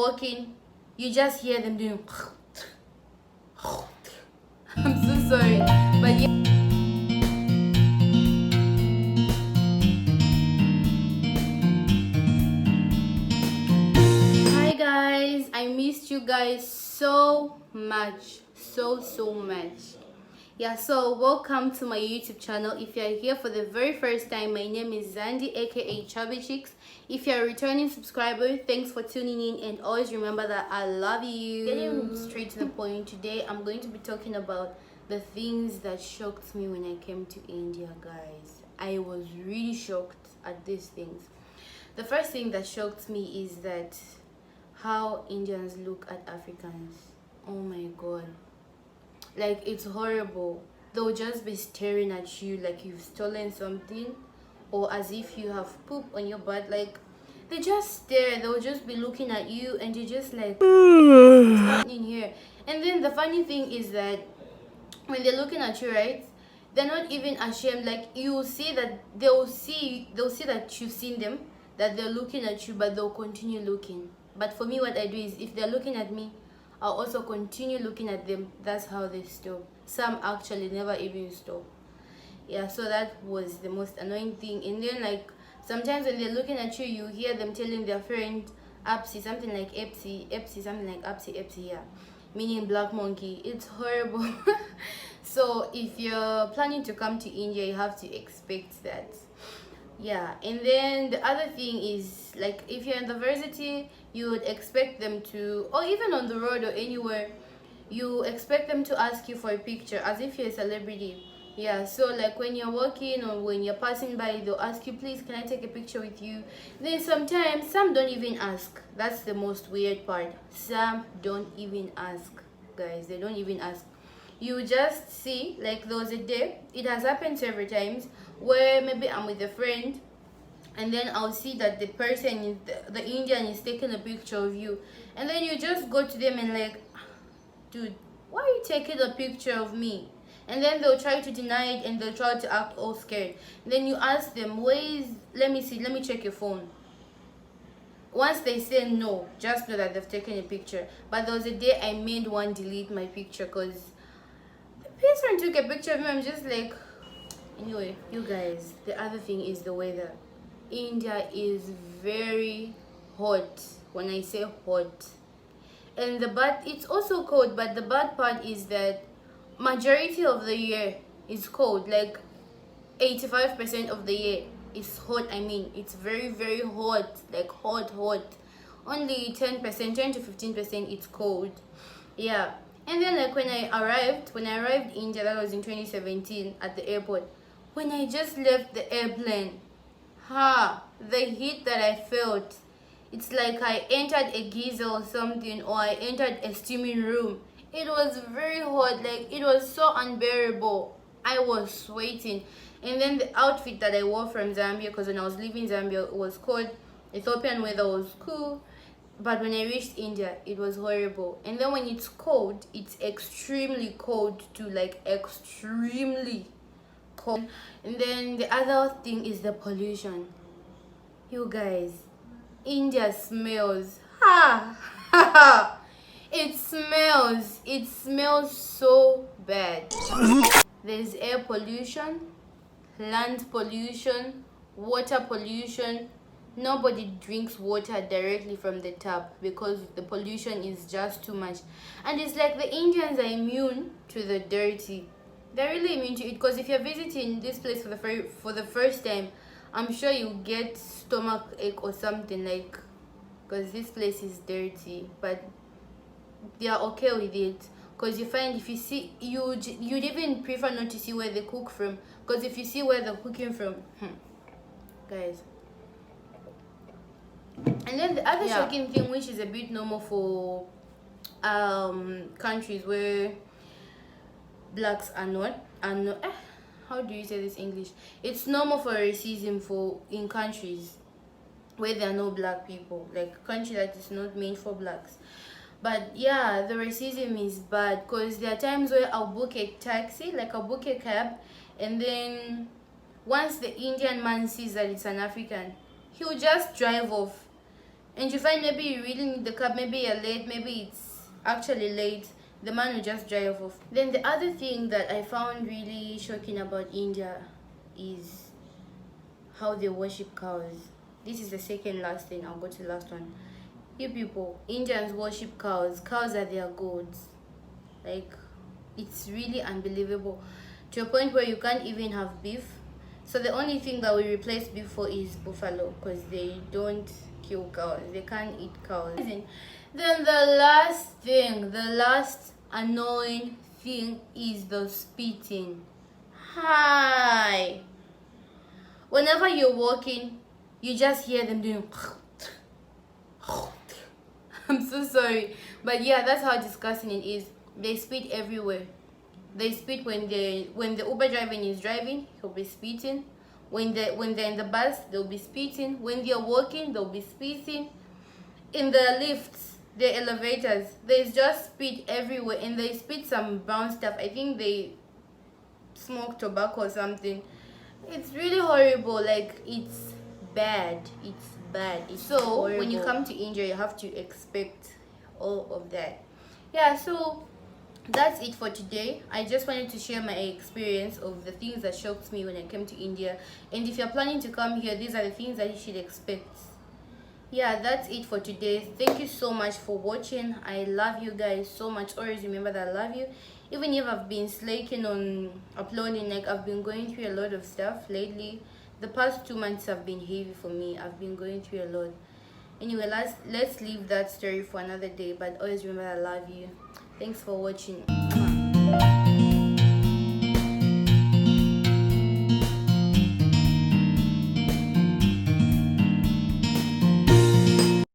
walking, you just hear them doing I'm so sorry, but yeah. Hi guys, I missed you guys so much, so much. Yeah, so welcome to my YouTube channel. If you're here for the very first time, my name is Zandi, aka Chubby Chicks. If you're a returning subscriber, thanks for tuning in, and always remember that I love you. Getting straight to the point, today I'm going to be talking about the things that shocked me when I came to India, guys. I was really shocked at these things. The first thing that shocked me is that how Indians look at Africans. Oh my god. Like, it's horrible. They'll just be staring at you like you've stolen something, or as if you have poop on your butt. Like, they just stare. They'll just be looking at you, and you're just like, what's happening here? And then the funny thing is that when they're looking at you, right, they're not even ashamed. Like, you'll see that they'll see that you've seen them, that they're looking at you, but they'll continue looking. But for me, what I do is, if they're looking at me, I'll also continue looking at them. That's how they stop. Some actually never even stop. Yeah, so that was the most annoying thing. And then, like, sometimes when they're looking at you, you hear them telling their friend Apsi, something like Epsi, something like Apsi, yeah, meaning black monkey. It's horrible. So if you're planning to come to India, you have to expect that. Yeah, and then the other thing is, like, if you're in the university, you would expect them to, or even on the road or anywhere, you expect them to ask you for a picture as if you're a celebrity. Yeah, so like when you're walking or when you're passing by, they'll ask you, please, can I take a picture with you? Then sometimes some don't even ask. That's the most weird part. Some don't even ask, guys. They don't even ask. You just see, like, there was a day, it has happened several times, where maybe I'm with a friend, and then I'll see that the person, the Indian, is taking a picture of you, and then you just go to them and like, dude, why are you taking a picture of me? And then they'll try to deny it, and they'll try to act all scared. And then you ask them, where is, let me see, let me check your phone. Once they say no, just know that they've taken a picture. But there was a day I made one delete my picture because person took a picture of me. I'm just like, anyway, you guys, the other thing is the weather. India is very hot. When I say hot, and it's also cold, but the bad part is that majority of the year is cold. Like 85% of the year is hot. I mean, it's very hot, like hot. Only 10%, 10 to 15% it's cold. Yeah. And then, like, when I arrived in India, that was in 2017 at the airport. When I just left the airplane, the heat that I felt, it's like I entered a geyser or something, or I entered a steaming room. It was very hot, like, it was so unbearable. I was sweating. And then the outfit that I wore from Zambia, because when I was leaving Zambia, it was cold. Ethiopian weather was cool. But when I reached India, it was horrible. And then when it's cold, it's extremely cold too, like extremely cold. And then the other thing is the pollution. You guys, India smells. It smells so bad. There's air pollution, land pollution, water pollution. Nobody drinks water directly from the tap because the pollution is just too much. And it's like the Indians are immune to the dirty. They're really immune to it, because if you're visiting this place for the first time, I'm sure you get stomach ache or something, like, because this place is dirty. But they are okay with it, because you find, if you see, you'd even prefer not to see where they cook from, because if you see where they're cooking from, guys. And then the other shocking thing, which is a bit normal for countries where blacks are not how do you say this in English? It's normal for racism in countries where there are no black people, like country that is not meant for blacks. But yeah, the racism is bad, because there are times where I'll book a taxi, like I'll book a cab, and then once the Indian man sees that it's an African, he'll just drive off. and you find maybe you really need the cab, maybe you're late, maybe it's actually late, the man will just drive off. Then the other thing that I found really shocking about India is how they worship cows. This is the second last thing, I'll go to the last one. You people, Indians worship cows. Cows are their gods. Like, it's really unbelievable, to a point where you can't even have beef. So the only thing that we replace beef for is buffalo, because they don't kill cows, they can't eat cows. Then the last annoying thing is the spitting. Hi, whenever you're walking, you just hear them doing I'm so sorry, but yeah, that's how disgusting it is. They spit everywhere. They spit when the Uber driver is driving, he'll be spitting. When they're in the bus, they'll be spitting. When they're walking, they'll be spitting. In the lifts, the elevators, there's just spit everywhere, and they spit some brown stuff. I think they smoke tobacco or something. It's really horrible. Like, it's bad. It's bad. It's so horrible. When you come to India, you have to expect all of that. Yeah, so that's it for today. I just wanted to share my experience of the things that shocked me when I came to India, and if you're planning to come here, these are the things that you should expect. Yeah, that's it for today. Thank you so much for watching. I love you guys so much. Always remember that I love you. Even if I've been slacking on uploading, like, I've been going through a lot of stuff lately. The past 2 months have been heavy for me. I've been going through a lot. Anyway, let's leave that story for another day, but always remember I love you. Thanks for watching.